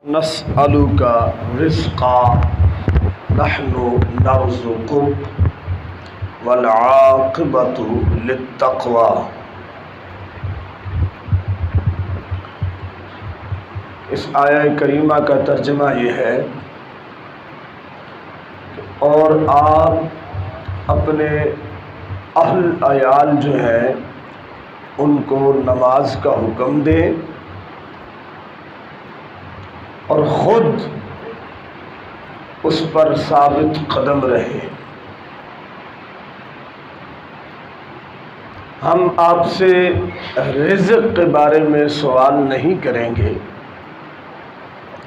نسألک رزقا نحن نرزقک والعاقبۃ للتقوی۔ اس آیہ کریمہ کا ترجمہ یہ ہے اور آپ اپنے اہل عیال جو ہیں ان کو نماز کا حکم دیں اور خود اس پر ثابت قدم رہیں۔ ہم آپ سے رزق کے بارے میں سوال نہیں کریں گے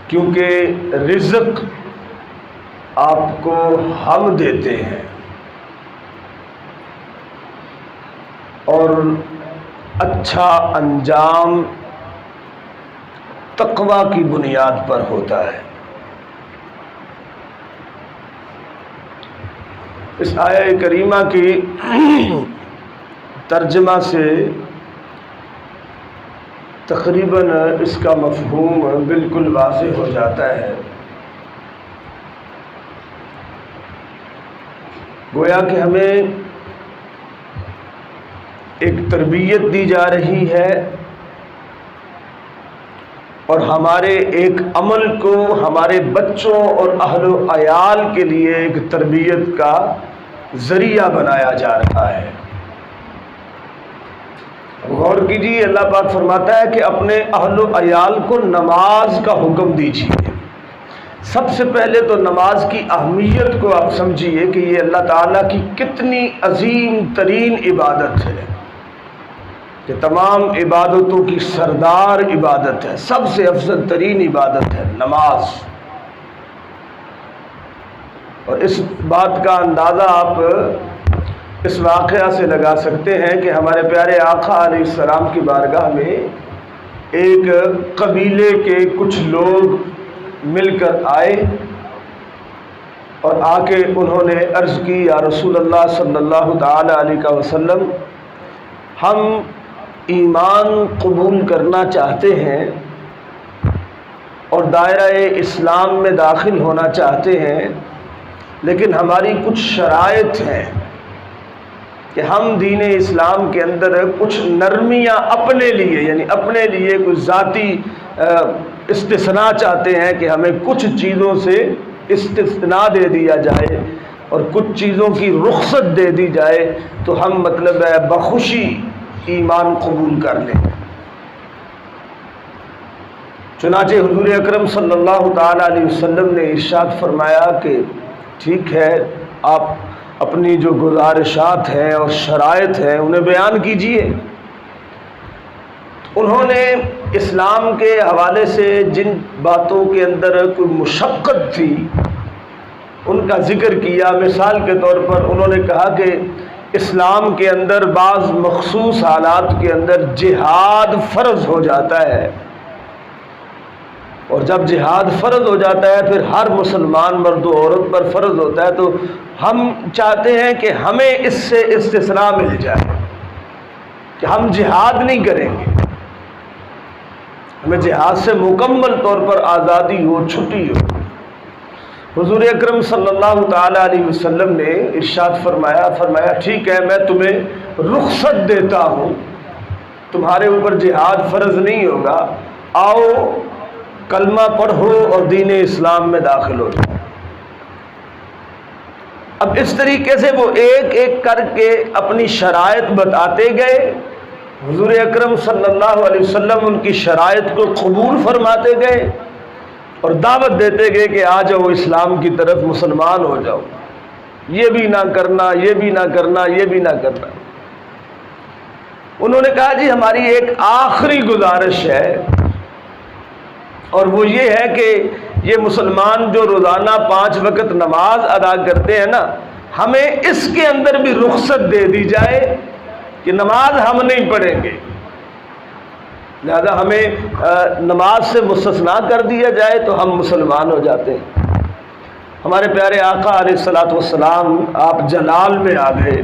کیونکہ رزق آپ کو ہم دیتے ہیں اور اچھا انجام تقوی کی بنیاد پر ہوتا ہے۔ اس آیہ کریمہ کی ترجمہ سے تقریباً اس کا مفہوم بالکل واضح ہو جاتا ہے۔ گویا کہ ہمیں ایک تربیت دی جا رہی ہے اور ہمارے ایک عمل کو ہمارے بچوں اور اہل و عیال کے لیے ایک تربیت کا ذریعہ بنایا جا رہا ہے۔ غور کیجیے، اللہ پاک فرماتا ہے کہ اپنے اہل و عیال کو نماز کا حکم دیجیے۔ سب سے پہلے تو نماز کی اہمیت کو آپ سمجھیے کہ یہ اللہ تعالیٰ کی کتنی عظیم ترین عبادت ہے، کہ تمام عبادتوں کی سردار عبادت ہے، سب سے افضل ترین عبادت ہے نماز۔ اور اس بات کا اندازہ آپ اس واقعہ سے لگا سکتے ہیں کہ ہمارے پیارے آقا علیہ السلام کی بارگاہ میں ایک قبیلے کے کچھ لوگ مل کر آئے اور آ کے انہوں نے عرض کی، یا رسول اللہ صلی اللہ تعالی علیہ وسلم، ہم ایمان قبول کرنا چاہتے ہیں اور دائرہ اسلام میں داخل ہونا چاہتے ہیں، لیکن ہماری کچھ شرائط ہیں کہ ہم دین اسلام کے اندر کچھ نرمیاں اپنے لیے، یعنی اپنے لیے کچھ ذاتی استثناء چاہتے ہیں کہ ہمیں کچھ چیزوں سے استثناء دے دیا جائے اور کچھ چیزوں کی رخصت دے دی جائے تو ہم مطلب ہے بخوشی ایمان قبول کر لیں۔ چنانچہ حضور اکرم صلی اللہ تعالی علیہ وسلم نے ارشاد فرمایا کہ ٹھیک ہے، آپ اپنی جو گزارشات ہیں اور شرائط ہیں انہیں بیان کیجئے۔ انہوں نے اسلام کے حوالے سے جن باتوں کے اندر کوئی مشقت تھی ان کا ذکر کیا۔ مثال کے طور پر انہوں نے کہا کہ اسلام کے اندر بعض مخصوص حالات کے اندر جہاد فرض ہو جاتا ہے، اور جب جہاد فرض ہو جاتا ہے پھر ہر مسلمان مرد و عورت پر فرض ہوتا ہے، تو ہم چاہتے ہیں کہ ہمیں اس سے استثناء مل جائے کہ ہم جہاد نہیں کریں گے، ہمیں جہاد سے مکمل طور پر آزادی ہو، چھٹی ہو۔ حضور اکرم صلی اللہ تعالی علیہ وسلم نے ارشاد فرمایا ٹھیک ہے، میں تمہیں رخصت دیتا ہوں، تمہارے اوپر جہاد فرض نہیں ہوگا، آؤ کلمہ پڑھو اور دین اسلام میں داخل ہو جاؤ۔ اب اس طریقے سے وہ ایک ایک کر کے اپنی شرائط بتاتے گئے۔ حضور اکرم صلی اللہ علیہ وسلم ان کی شرائط کو قبول فرماتے گئے اور دعوت دیتے گئے کہ آ جاؤ اسلام کی طرف، مسلمان ہو جاؤ، یہ بھی نہ کرنا، یہ بھی نہ کرنا، یہ بھی نہ کرنا۔ انہوں نے کہا جی ہماری ایک آخری گزارش ہے اور وہ یہ ہے کہ یہ مسلمان جو روزانہ 5 وقت نماز ادا کرتے ہیں نا، ہمیں اس کے اندر بھی رخصت دے دی جائے کہ نماز ہم نہیں پڑھیں گے، لہذا ہمیں نماز سے مستثنیٰ کر دیا جائے تو ہم مسلمان ہو جاتے ہیں۔ ہمارے پیارے آقا علیہ الصلوۃ والسلام آپ جلال میں آ گئے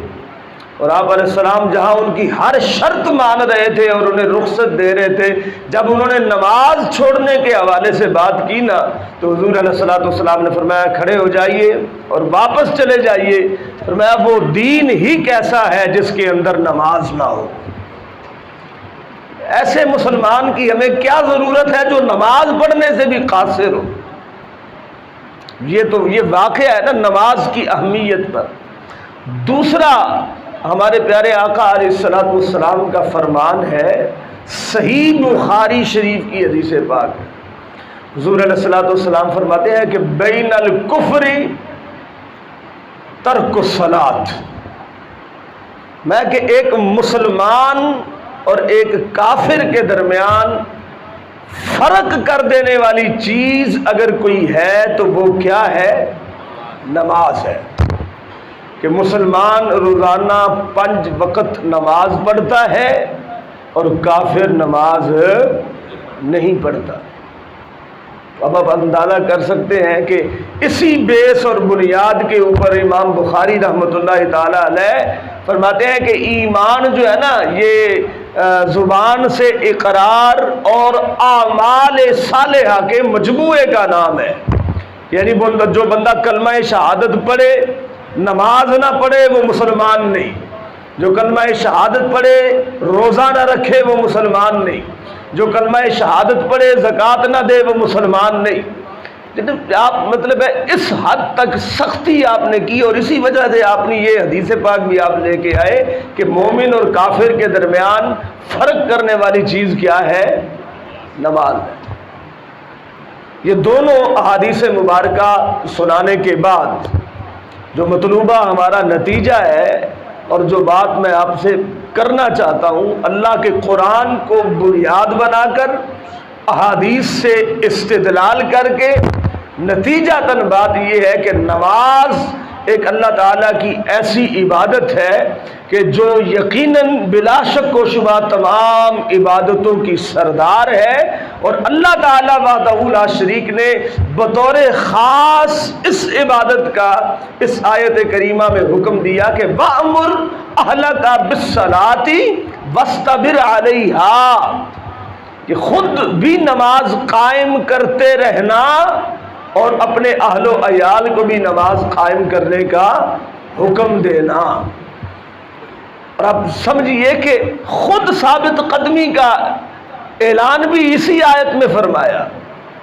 اور آپ علیہ السلام جہاں ان کی ہر شرط مان رہے تھے اور انہیں رخصت دے رہے تھے، جب انہوں نے نماز چھوڑنے کے حوالے سے بات کی نا تو حضور علیہ السلام نے فرمایا کھڑے ہو جائیے اور واپس چلے جائیے۔ فرمایا وہ دین ہی کیسا ہے جس کے اندر نماز نہ ہو۔ ایسے مسلمان کی ہمیں کیا ضرورت ہے جو نماز پڑھنے سے بھی قاصر ہو؟ یہ واقعہ ہے نا نماز کی اہمیت پر۔ دوسرا ہمارے پیارے آقا علیہ السلام کا فرمان ہے، صحیح بخاری شریف کی حدیث پاک ہے۔ حضور علیہ السلام فرماتے ہیں کہ بین الکفر ترک الصلاۃ، میں کہ ایک مسلمان اور ایک کافر کے درمیان فرق کر دینے والی چیز اگر کوئی ہے تو وہ کیا ہے؟ نماز ہے۔ کہ مسلمان روزانہ 5 وقت نماز پڑھتا ہے اور کافر نماز نہیں پڑھتا۔ اب آپ اندازہ کر سکتے ہیں کہ اسی بیس اور بنیاد کے اوپر امام بخاری رحمۃ اللہ تعالی علیہ فرماتے ہیں کہ ایمان جو ہے نا یہ زبان سے اقرار اور اعمال صالحہ کے مجموعے کا نام ہے۔ یعنی جو بندہ کلمہ شہادت پڑھے نماز نہ پڑھے وہ مسلمان نہیں، جو کلمہ شہادت پڑھے روزہ نہ رکھے وہ مسلمان نہیں، جو کلمہ شہادت پڑھے زکوٰۃ نہ دے وہ مسلمان نہیں۔ آپ مطلب ہے اس حد تک سختی آپ نے کی، اور اسی وجہ سے آپ نے یہ حدیث پاک بھی آپ لے کے آئے کہ مومن اور کافر کے درمیان فرق کرنے والی چیز کیا ہے؟ نماز ہے۔ یہ دونوں احادیث مبارکہ سنانے کے بعد جو مطلوبہ ہمارا نتیجہ ہے اور جو بات میں آپ سے کرنا چاہتا ہوں، اللہ کے قرآن کو بنیاد بنا کر احادیث سے استدلال کر کے نتیجتاً بات یہ ہے کہ نماز ایک اللہ تعالیٰ کی ایسی عبادت ہے کہ جو یقیناً بلا شک و شبہ تمام عبادتوں کی سردار ہے، اور اللہ تعالیٰ وحدہ لا شریک نے بطور خاص اس عبادت کا اس آیت کریمہ میں حکم دیا کہ وَأْمُرْ أَهْلَكَ بِالصَّلَاةِ وَاسْتَبِرْ عَلَيْهَا، کہ خود بھی نماز قائم کرتے رہنا اور اپنے اہل و عیال کو بھی نماز قائم کرنے کا حکم دینا۔ اور اب سمجھیے کہ خود ثابت قدمی کا اعلان بھی اسی آیت میں فرمایا،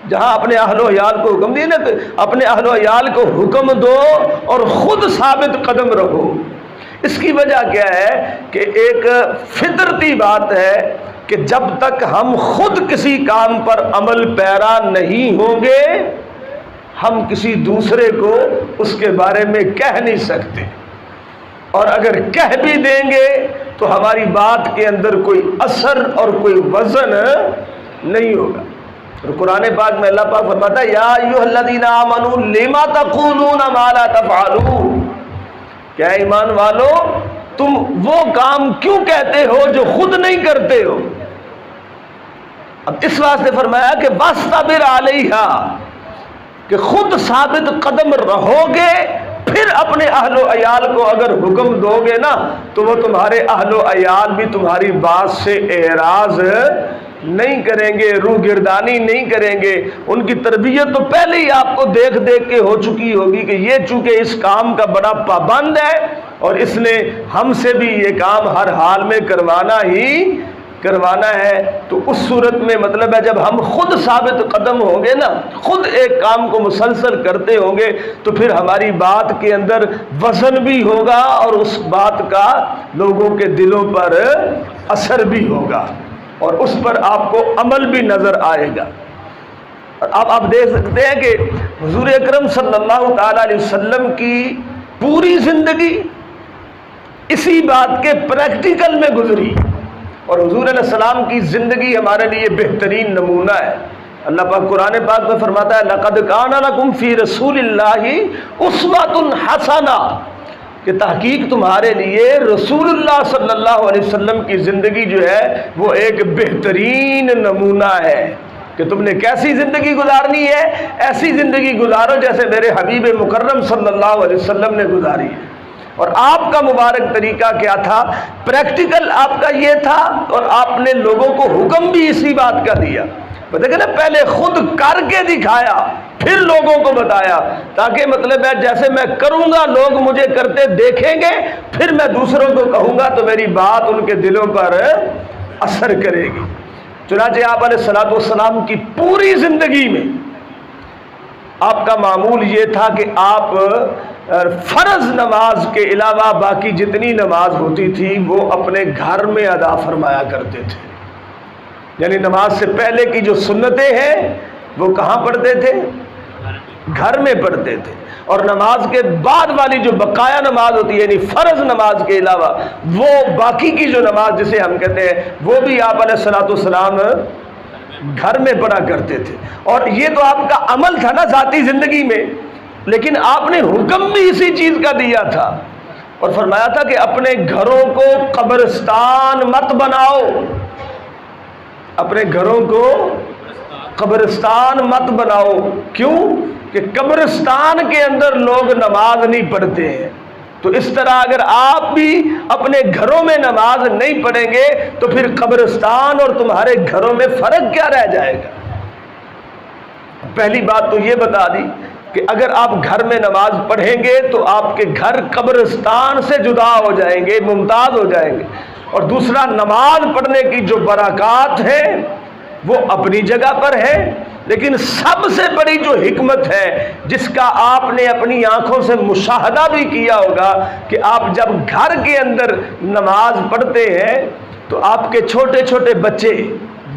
جہاں اپنے اہل و عیال کو حکم دینا، اپنے اہل و عیال کو حکم دو اور خود ثابت قدم رہو۔ اس کی وجہ کیا ہے کہ ایک فطرتی بات ہے کہ جب تک ہم خود کسی کام پر عمل پیرا نہیں ہوں گے ہم کسی دوسرے کو اس کے بارے میں کہہ نہیں سکتے، اور اگر کہہ بھی دیں گے تو ہماری بات کے اندر کوئی اثر اور کوئی وزن نہیں ہوگا۔ اور قرآن پاک میں اللہ پاک فرماتا ہے یا ایھا الذین آمنوا لما تقولون ما لا تفعلون، کیا ایمان والو تم وہ کام کیوں کہتے ہو جو خود نہیں کرتے ہو؟ اب اس واسطے فرمایا کہ واستبر علیہا، کہ خود ثابت قدم رہو گے، پھر اپنے اہل و عیال کو اگر حکم دو گے نا تو وہ تمہارے اہل و عیال بھی تمہاری بات سے اعراض نہیں کریں گے، روح گردانی نہیں کریں گے۔ ان کی تربیت تو پہلے ہی آپ کو دیکھ دیکھ کے ہو چکی ہوگی کہ یہ چونکہ اس کام کا بڑا پابند ہے اور اس نے ہم سے بھی یہ کام ہر حال میں کروانا ہے، تو اس صورت میں مطلب ہے جب ہم خود ثابت قدم ہوں گے نا، خود ایک کام کو مسلسل کرتے ہوں گے تو پھر ہماری بات کے اندر وزن بھی ہوگا اور اس بات کا لوگوں کے دلوں پر اثر بھی ہوگا اور اس پر آپ کو عمل بھی نظر آئے گا۔ اب آپ دیکھ سکتے ہیں کہ حضور اکرم صلی اللہ تعالی علیہ وسلم کی پوری زندگی اسی بات کے پریکٹیکل میں گزری، اور حضور علیہ السلام کی زندگی ہمارے لیے بہترین نمونہ ہے۔ اللہ پاک قرآن پاک میں فرماتا ہے لَقَدْ كَانَ لَكُمْ فِي رَسُولِ اللَّهِ أُسْوَةٌ حَسَنَةٌ، کہ تحقیق تمہارے لیے رسول اللہ صلی اللہ علیہ وسلم کی زندگی جو ہے وہ ایک بہترین نمونہ ہے کہ تم نے کیسی زندگی گزارنی ہے، ایسی زندگی گزارو جیسے میرے حبیب مکرم صلی اللہ علیہ وسلم نے گزاری ہے۔ اور آپ کا مبارک طریقہ کیا تھا؟ پریکٹیکل آپ کا یہ تھا، اور آپ نے لوگوں کو حکم بھی اسی بات کا دیا۔ دیکھیں نا، پہلے خود کر کے دکھایا، پھر لوگوں کو بتایا، تاکہ مطلب ہے جیسے میں کروں گا لوگ مجھے کرتے دیکھیں گے، پھر میں دوسروں کو کہوں گا تو میری بات ان کے دلوں پر اثر کرے گی۔ چنانچہ آپ علیہ الصلوۃ والسلام کی پوری زندگی میں آپ کا معمول یہ تھا کہ آپ فرض نماز کے علاوہ باقی جتنی نماز ہوتی تھی وہ اپنے گھر میں ادا فرمایا کرتے تھے۔ یعنی نماز سے پہلے کی جو سنتیں ہیں وہ کہاں پڑھتے تھے؟ گھر میں پڑھتے تھے، اور نماز کے بعد والی جو بقایا نماز ہوتی ہے یعنی فرض نماز کے علاوہ وہ باقی کی جو نماز جسے ہم کہتے ہیں وہ بھی آپ علیہ الصلوۃ والسلام گھر میں پڑھا کرتے تھے۔ اور یہ تو آپ کا عمل تھا نا ذاتی زندگی میں، لیکن آپ نے حکم بھی اسی چیز کا دیا تھا، اور فرمایا تھا کہ اپنے گھروں کو قبرستان مت بناؤ، اپنے گھروں کو قبرستان مت بناؤ۔ کیوں؟ کہ قبرستان کے اندر لوگ نماز نہیں پڑھتے ہیں، تو اس طرح اگر آپ بھی اپنے گھروں میں نماز نہیں پڑھیں گے تو پھر قبرستان اور تمہارے گھروں میں فرق کیا رہ جائے گا؟ پہلی بات تو یہ بتا دی کہ اگر آپ گھر میں نماز پڑھیں گے تو آپ کے گھر قبرستان سے جدا ہو جائیں گے، ممتاز ہو جائیں گے۔ اور دوسرا، نماز پڑھنے کی جو برکات ہے وہ اپنی جگہ پر ہے، لیکن سب سے بڑی جو حکمت ہے جس کا آپ نے اپنی آنکھوں سے مشاہدہ بھی کیا ہوگا کہ آپ جب گھر کے اندر نماز پڑھتے ہیں تو آپ کے چھوٹے چھوٹے بچے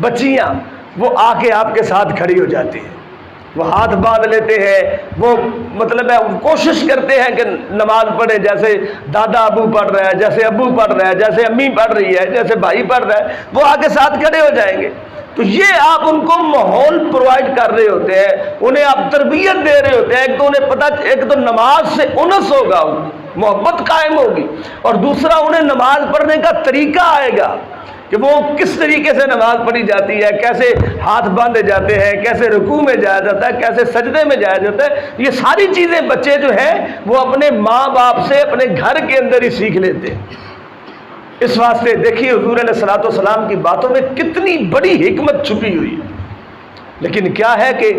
بچیاں وہ آ کے آپ کے ساتھ کھڑی ہو جاتی ہیں، وہ ہاتھ باندھ لیتے ہیں، وہ مطلب ہے کوشش کرتے ہیں کہ نماز پڑھے، جیسے دادا ابو پڑھ رہا ہے، جیسے ابو پڑھ رہا ہے، جیسے امی پڑھ رہی ہے، جیسے بھائی پڑھ رہا ہے، وہ آ کے ساتھ کھڑے ہو جائیں گے۔ تو یہ آپ ان کو ماحول پرووائڈ کر رہے ہوتے ہیں، انہیں آپ تربیت دے رہے ہوتے ہیں۔ ایک تو انہیں پتہ، ایک تو نماز سے انس ہوگا، محبت قائم ہوگی، اور دوسرا انہیں نماز پڑھنے کا طریقہ آئے گا کہ وہ کس طریقے سے نماز پڑھی جاتی ہے، کیسے ہاتھ باندھے جاتے ہیں، کیسے رکوع میں جایا جاتا ہے، کیسے سجدے میں جایا جاتا ہے۔ یہ ساری چیزیں بچے جو ہیں وہ اپنے ماں باپ سے اپنے گھر کے اندر ہی سیکھ لیتے ہیں۔ اس واسطے دیکھیے حضور علیہ الصلوۃ والسلام کی باتوں میں کتنی بڑی حکمت چھپی ہوئی ہے، لیکن کیا ہے کہ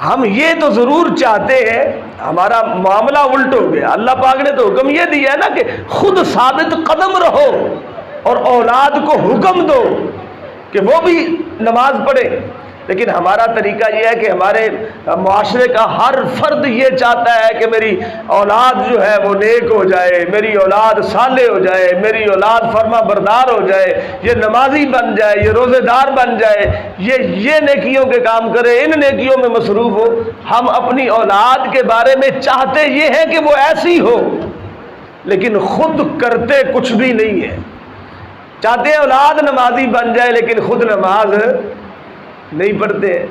ہم یہ تو ضرور چاہتے ہیں، ہمارا معاملہ الٹ ہو گیا۔ اللہ پاک نے تو حکم یہ دیا ہے نا کہ خود ثابت قدم رہو اور اولاد کو حکم دو کہ وہ بھی نماز پڑھے، لیکن ہمارا طریقہ یہ ہے کہ ہمارے معاشرے کا ہر فرد یہ چاہتا ہے کہ میری اولاد جو ہے وہ نیک ہو جائے، میری اولاد صالح ہو جائے، میری اولاد فرما بردار ہو جائے، یہ نمازی بن جائے، یہ روزے دار بن جائے، یہ نیکیوں کے کام کرے، ان نیکیوں میں مصروف ہو۔ ہم اپنی اولاد کے بارے میں چاہتے یہ ہے کہ وہ ایسی ہو، لیکن خود کرتے کچھ بھی نہیں ہے۔ چاہتے ہیں اولاد نمازی بن جائے لیکن خود نماز نہیں پڑھتے ہیں۔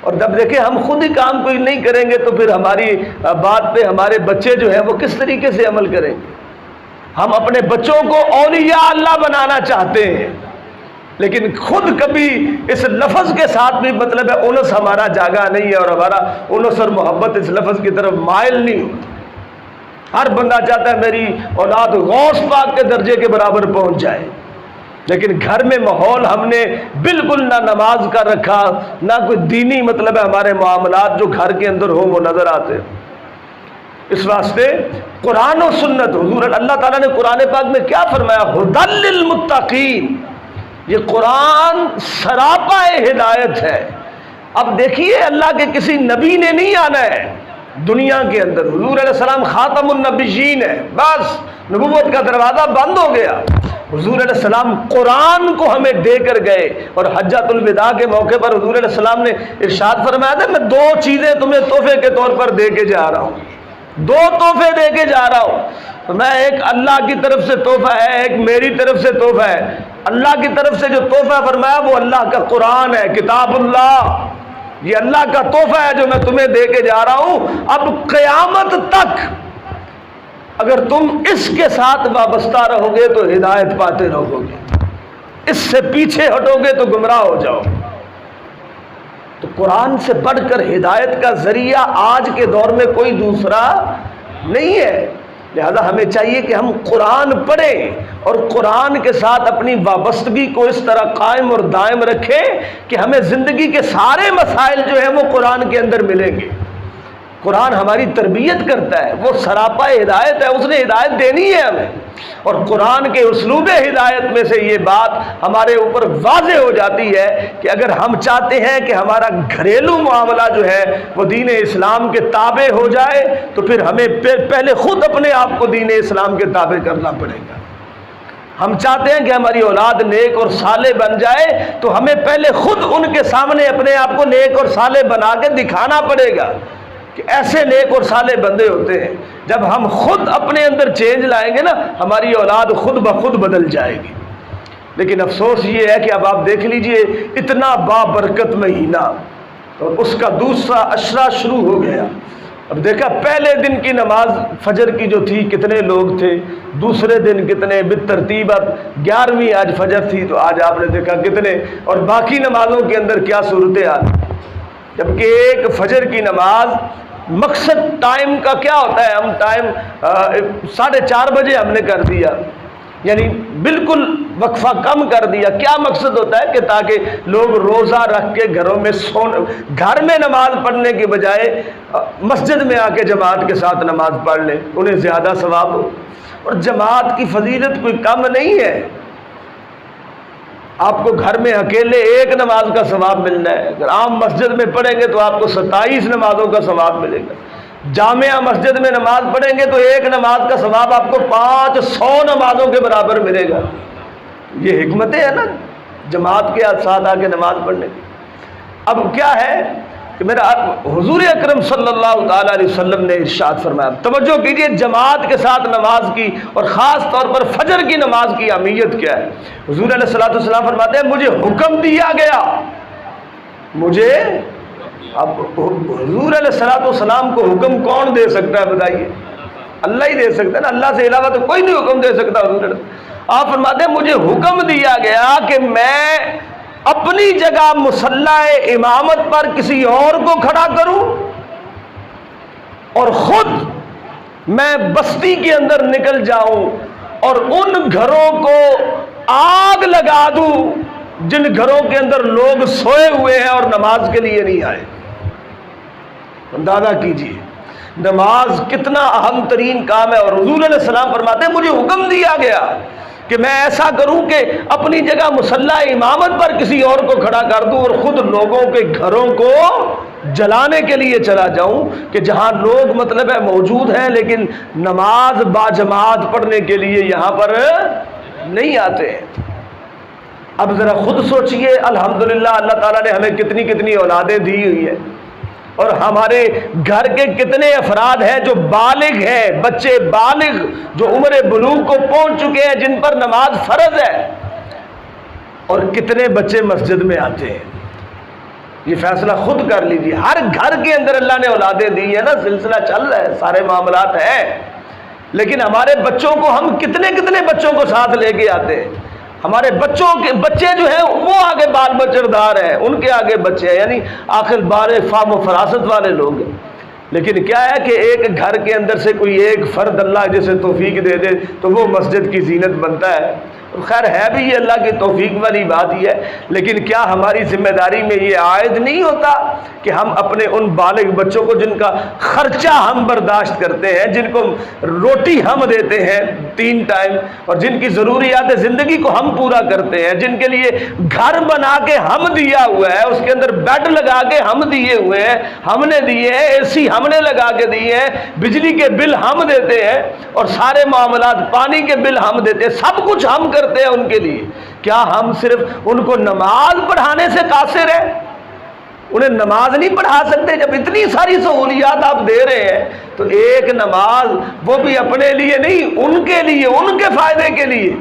اور جب دیکھیں ہم خود ہی کام کوئی نہیں کریں گے تو پھر ہماری بات پہ ہمارے بچے جو ہیں وہ کس طریقے سے عمل کریں گے؟ ہم اپنے بچوں کو اولیاء اللہ بنانا چاہتے ہیں، لیکن خود کبھی اس لفظ کے ساتھ بھی مطلب ہے انس ہمارا جاگا نہیں ہے، اور ہمارا انس اور محبت اس لفظ کی طرف مائل نہیں ہوتی۔ ہر بندہ چاہتا ہے میری اولاد غوث پاک کے درجے کے برابر پہنچ جائے، لیکن گھر میں ماحول ہم نے بالکل نہ نماز کا رکھا، نہ کوئی دینی مطلب ہے ہمارے معاملات جو گھر کے اندر ہو وہ نظر آتے ہیں۔ اس واسطے قرآن و سنت، حضور اللہ تعالیٰ نے قرآن پاک میں کیا فرمایا؟ ھدی للمتقین، یہ قرآن سراپا ہدایت ہے۔ اب دیکھیے اللہ کے کسی نبی نے نہیں آنا ہے دنیا کے اندر، حضور علیہ السلام خاتم النبیین ہے، بس نبوت کا دروازہ بند ہو گیا۔ حضور علیہ السلام قرآن کو ہمیں دے کر گئے، اور حجۃ الوداع کے موقع پر حضور علیہ السلام نے ارشاد فرمایا تھا میں دو چیزیں تمہیں تحفے کے طور پر دے کے جا رہا ہوں، دو تحفے دے کے جا رہا ہوں۔ میں ایک اللہ کی طرف سے تحفہ ہے، ایک میری طرف سے تحفہ ہے۔ اللہ کی طرف سے جو تحفہ فرمایا وہ اللہ کا قرآن ہے، کتاب اللہ، یہ اللہ کا تحفہ ہے جو میں تمہیں دے کے جا رہا ہوں۔ اب قیامت تک اگر تم اس کے ساتھ وابستہ رہو گے تو ہدایت پاتے رہو گے، اس سے پیچھے ہٹو گے تو گمراہ ہو جاؤ۔ تو قرآن سے بڑھ کر ہدایت کا ذریعہ آج کے دور میں کوئی دوسرا نہیں ہے۔ لہذا ہمیں چاہیے کہ ہم قرآن پڑھیں اور قرآن کے ساتھ اپنی وابستگی کو اس طرح قائم اور دائم رکھیں کہ ہمیں زندگی کے سارے مسائل جو ہیں وہ قرآن کے اندر ملیں گے۔ قرآن ہماری تربیت کرتا ہے، وہ سراپا ہدایت ہے، اس نے ہدایت دینی ہے ہمیں، اور قرآن کے اسلوب ہدایت میں سے یہ بات ہمارے اوپر واضح ہو جاتی ہے کہ اگر ہم چاہتے ہیں کہ ہمارا گھریلو معاملہ جو ہے وہ دین اسلام کے تابع ہو جائے تو پھر ہمیں پہلے خود اپنے آپ کو دین اسلام کے تابع کرنا پڑے گا۔ ہم چاہتے ہیں کہ ہماری اولاد نیک اور صالح بن جائے تو ہمیں پہلے خود ان کے سامنے اپنے آپ کو نیک اور صالح بنا کے دکھانا پڑے گا کہ ایسے نیک اور صالح بندے ہوتے ہیں۔ جب ہم خود اپنے اندر چینج لائیں گے نا، ہماری اولاد خود بخود بدل جائے گی۔ لیکن افسوس یہ ہے کہ اب آپ دیکھ لیجئے، اتنا بابرکت مہینہ اور اس کا دوسرا عشرہ شروع ہو گیا۔ اب دیکھا پہلے دن کی نماز فجر کی جو تھی کتنے لوگ تھے، دوسرے دن کتنے، بالترتیب اب 11ویں آج فجر تھی تو آج آپ نے دیکھا کتنے، اور باقی نمازوں کے اندر کیا صورتحال۔ جبکہ ایک فجر کی نماز مقصد ٹائم کا کیا ہوتا ہے، ہم ٹائم 4:30 بجے ہم نے کر دیا، یعنی بالکل وقفہ کم کر دیا۔ کیا مقصد ہوتا ہے کہ تاکہ لوگ روزہ رکھ کے گھروں میں گھر میں نماز پڑھنے کے بجائے مسجد میں آ کے جماعت کے ساتھ نماز پڑھ لیں، انہیں زیادہ ثواب ہو۔ اور جماعت کی فضیلت کوئی کم نہیں ہے، آپ کو گھر میں اکیلے ایک نماز کا ثواب ملنا ہے، اگر عام مسجد میں پڑھیں گے تو آپ کو 27 نمازوں کا ثواب ملے گا۔ جامعہ مسجد میں نماز پڑھیں گے تو ایک نماز کا ثواب آپ کو 500 نمازوں کے برابر ملے گا۔ یہ حکمتیں ہیں نا جماعت کے ساتھ آ کے نماز پڑھنے کی۔ اب کیا ہے کہ میرا حضور اکرم صلی اللہ تعالیٰ علیہ وسلم نے ارشاد فرمایا، توجہ کیجئے جماعت کے ساتھ نماز کی اور خاص طور پر فجر کی نماز کی اہمیت کیا ہے۔ حضور علیہ الصلوۃ والسلام فرماتے ہیں مجھے حکم دیا گیا، مجھے، اب حضور علیہ الصلوۃ والسلام کو حکم کون دے سکتا ہے بتائیے؟ اللہ ہی دے سکتا ہے نا، اللہ سے علاوہ تو کوئی نہیں حکم دے سکتا۔ حضور آپ فرماتے ہیں مجھے حکم دیا گیا کہ میں اپنی جگہ مصلی امامت پر کسی اور کو کھڑا کروں اور خود میں بستی کے اندر نکل جاؤں اور ان گھروں کو آگ لگا دوں جن گھروں کے اندر لوگ سوئے ہوئے ہیں اور نماز کے لیے نہیں آئے۔ اندازہ کیجیے نماز کتنا اہم ترین کام ہے، اور حضور علیہ السلام فرماتے ہیں مجھے حکم دیا گیا کہ میں ایسا کروں کہ اپنی جگہ مصلی امامت پر کسی اور کو کھڑا کر دوں اور خود لوگوں کے گھروں کو جلانے کے لیے چلا جاؤں، کہ جہاں لوگ مطلب ہے موجود ہیں لیکن نماز باجماعت پڑھنے کے لیے یہاں پر نہیں آتے ہیں۔ اب ذرا خود سوچئے، الحمدللہ اللہ تعالیٰ نے ہمیں کتنی کتنی اولادیں دی ہوئی ہیں، اور ہمارے گھر کے کتنے افراد ہیں جو بالغ ہیں، بچے بالغ جو عمر بلوغ کو پہنچ چکے ہیں، جن پر نماز فرض ہے، اور کتنے بچے مسجد میں آتے ہیں۔ یہ فیصلہ خود کر لیجیے، ہر گھر کے اندر اللہ نے اولادیں دی ہیں نا، سلسلہ چل رہا ہے، سارے معاملات ہیں، لیکن ہمارے بچوں کو ہم کتنے کتنے بچوں کو ساتھ لے کے آتے ہیں۔ ہمارے بچوں کے بچے جو ہیں وہ آگے بال بچردار ہیں، ان کے آگے بچے ہیں، یعنی آخر بار فام و فراست والے لوگ ہیں۔ لیکن کیا ہے کہ ایک گھر کے اندر سے کوئی ایک فرد اللہ جسے توفیق دے دے تو وہ مسجد کی زینت بنتا ہے۔ خیر ہے بھی یہ اللہ کی توفیق والی بات ہی ہے، لیکن کیا ہماری ذمہ داری میں یہ عائد نہیں ہوتا کہ ہم اپنے ان بالغ بچوں کو جن کا خرچہ ہم برداشت کرتے ہیں، جن کو روٹی ہم دیتے ہیں 3 ٹائم، اور جن کی ضروریات زندگی کو ہم پورا کرتے ہیں، جن کے لیے گھر بنا کے ہم دیا ہوا ہے، اس کے اندر بیڈ لگا کے ہم دیے ہوئے ہیں، ہم نے دیے ہیں، اے سی ہم نے لگا کے دیے ہیں، بجلی کے بل ہم دیتے ہیں، اور سارے معاملات پانی کے بل ہم دیتے ہیں، سب کچھ ہم کرتے ہیں ان کے لیے۔ کیا ہم صرف ان کو نماز پڑھانے سے قاصر ہیں؟ انہیں نماز نہیں پڑھا سکتے؟ جب اتنی ساری سہولیات آپ دے رہے ہیں تو ایک نماز وہ بھی اپنے لیے نہیں، ان کے لیے، ان کے فائدے کے لیے۔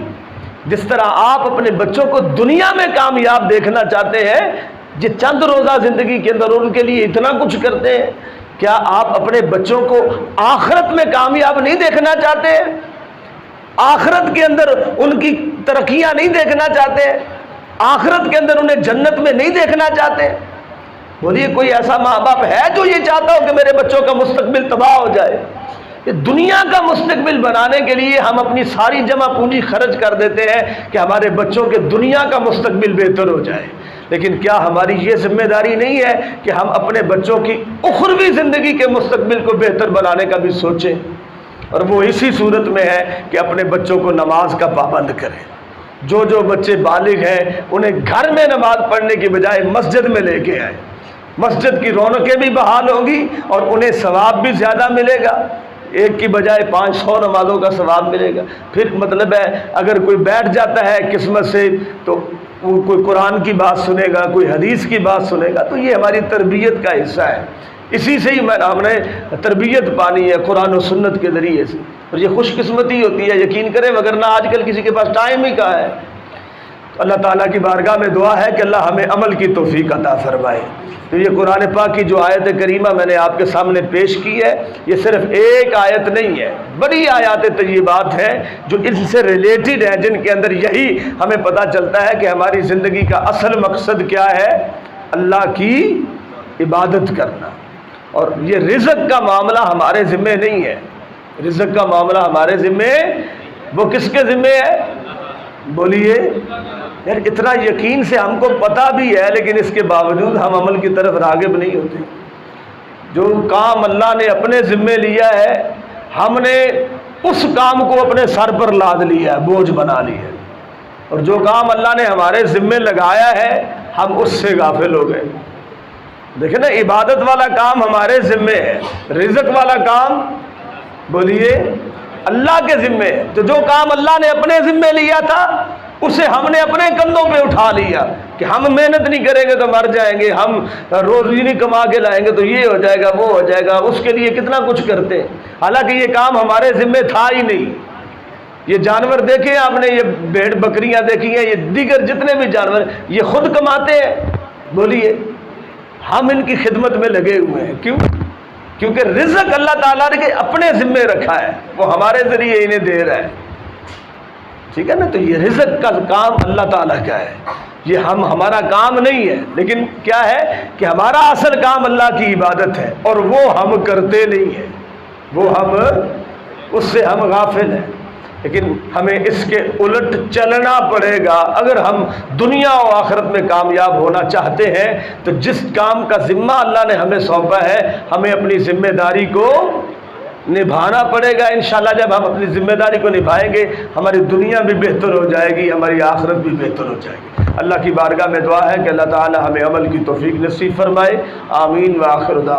جس طرح آپ اپنے بچوں کو دنیا میں کامیاب دیکھنا چاہتے ہیں، یہ چند روزہ زندگی کے اندر ان کے لیے اتنا کچھ کرتے ہیں، کیا آپ اپنے بچوں کو آخرت میں کامیاب نہیں دیکھنا چاہتے ہیں؟ آخرت کے اندر ان کی ترقیاں نہیں دیکھنا چاہتے؟ آخرت کے اندر انہیں جنت میں نہیں دیکھنا چاہتے؟ بولیے کوئی ایسا ماں باپ ہے جو یہ چاہتا ہو کہ میرے بچوں کا مستقبل تباہ ہو جائے؟ کہ دنیا کا مستقبل بنانے کے لیے ہم اپنی ساری جمع پونجی خرچ کر دیتے ہیں کہ ہمارے بچوں کے دنیا کا مستقبل بہتر ہو جائے، لیکن کیا ہماری یہ ذمہ داری نہیں ہے کہ ہم اپنے بچوں کی اخروی زندگی کے مستقبل کو بہتر بنانے کا بھی سوچیں؟ اور وہ اسی صورت میں ہے کہ اپنے بچوں کو نماز کا پابند کریں۔ جو بچے بالغ ہیں انہیں گھر میں نماز پڑھنے کی بجائے مسجد میں لے کے آئیں، مسجد کی رونقیں بھی بحال ہوں گی اور انہیں ثواب بھی زیادہ ملے گا، ایک کی بجائے 500 نمازوں کا ثواب ملے گا۔ پھر مطلب ہے اگر کوئی بیٹھ جاتا ہے قسمت سے تو وہ کوئی قرآن کی بات سنے گا، کوئی حدیث کی بات سنے گا، تو یہ ہماری تربیت کا حصہ ہے، اسی سے ہی ہم نے تربیت پانی ہے قرآن و سنت کے ذریعے سے، اور یہ خوش قسمتی ہوتی ہے، یقین کریں، وگرنہ آج کل کسی کے پاس ٹائم ہی کہاں ہے۔ اللہ تعالیٰ کی بارگاہ میں دعا ہے کہ اللہ ہمیں عمل کی توفیق عطا فرمائے۔ تو یہ قرآن پاک کی جو آیت کریمہ میں نے آپ کے سامنے پیش کی ہے، یہ صرف ایک آیت نہیں ہے، بڑی آیات طیبات ہیں جو اس سے ریلیٹڈ ہیں، جن کے اندر یہی ہمیں پتہ چلتا ہے کہ ہماری زندگی کا اصل مقصد کیا ہے، اللہ کی عبادت کرنا۔ اور یہ رزق کا معاملہ ہمارے ذمے نہیں ہے، رزق کا معاملہ ہمارے ذمے، وہ کس کے ذمے ہے؟ بولیے یار، اتنا یقین سے ہم کو پتہ بھی ہے لیکن اس کے باوجود ہم عمل کی طرف راغب نہیں ہوتے۔ جو کام اللہ نے اپنے ذمے لیا ہے، ہم نے اس کام کو اپنے سر پر لاد لیا ہے، بوجھ بنا لیا ہے، اور جو کام اللہ نے ہمارے ذمے لگایا ہے ہم اس سے غافل ہو گئے۔ دیکھیں نا، عبادت والا کام ہمارے ذمے ہے، رزق والا کام بولیے اللہ کے ذمے ہے۔ تو جو کام اللہ نے اپنے ذمے لیا تھا اسے ہم نے اپنے کندھوں پہ اٹھا لیا کہ ہم محنت نہیں کریں گے تو مر جائیں گے، ہم روزی نہیں کما کے لائیں گے تو یہ ہو جائے گا، وہ ہو جائے گا، اس کے لیے کتنا کچھ کرتے ہیں، حالانکہ یہ کام ہمارے ذمے تھا ہی نہیں۔ یہ جانور دیکھے آپ نے، یہ بھیڑ بکریاں دیکھی ہیں، یہ دیگر جتنے بھی جانور، یہ خود کماتے ہیں، بولیے ہم ان کی خدمت میں لگے ہوئے ہیں۔ کیوں؟ کیونکہ رزق اللہ تعالیٰ نے اپنے ذمے رکھا ہے، وہ ہمارے ذریعے انہیں دے رہا ہے، ٹھیک ہے نا۔ تو یہ رزق کا کام اللہ تعالیٰ کا ہے، یہ ہمارا کام نہیں ہے، لیکن کیا ہے کہ ہمارا اصل کام اللہ کی عبادت ہے، اور وہ ہم کرتے نہیں ہیں، وہ ہم اس سے ہم غافل ہیں۔ لیکن ہمیں اس کے الٹ چلنا پڑے گا اگر ہم دنیا و آخرت میں کامیاب ہونا چاہتے ہیں۔ تو جس کام کا ذمہ اللہ نے ہمیں سونپا ہے، ہمیں اپنی ذمہ داری کو نبھانا پڑے گا۔ انشاءاللہ جب ہم اپنی ذمہ داری کو نبھائیں گے، ہماری دنیا بھی بہتر ہو جائے گی، ہماری آخرت بھی بہتر ہو جائے گی۔ اللہ کی بارگاہ میں دعا ہے کہ اللہ تعالی ہمیں عمل کی توفیق نصیب فرمائے، آمین۔ وآخر دعوانا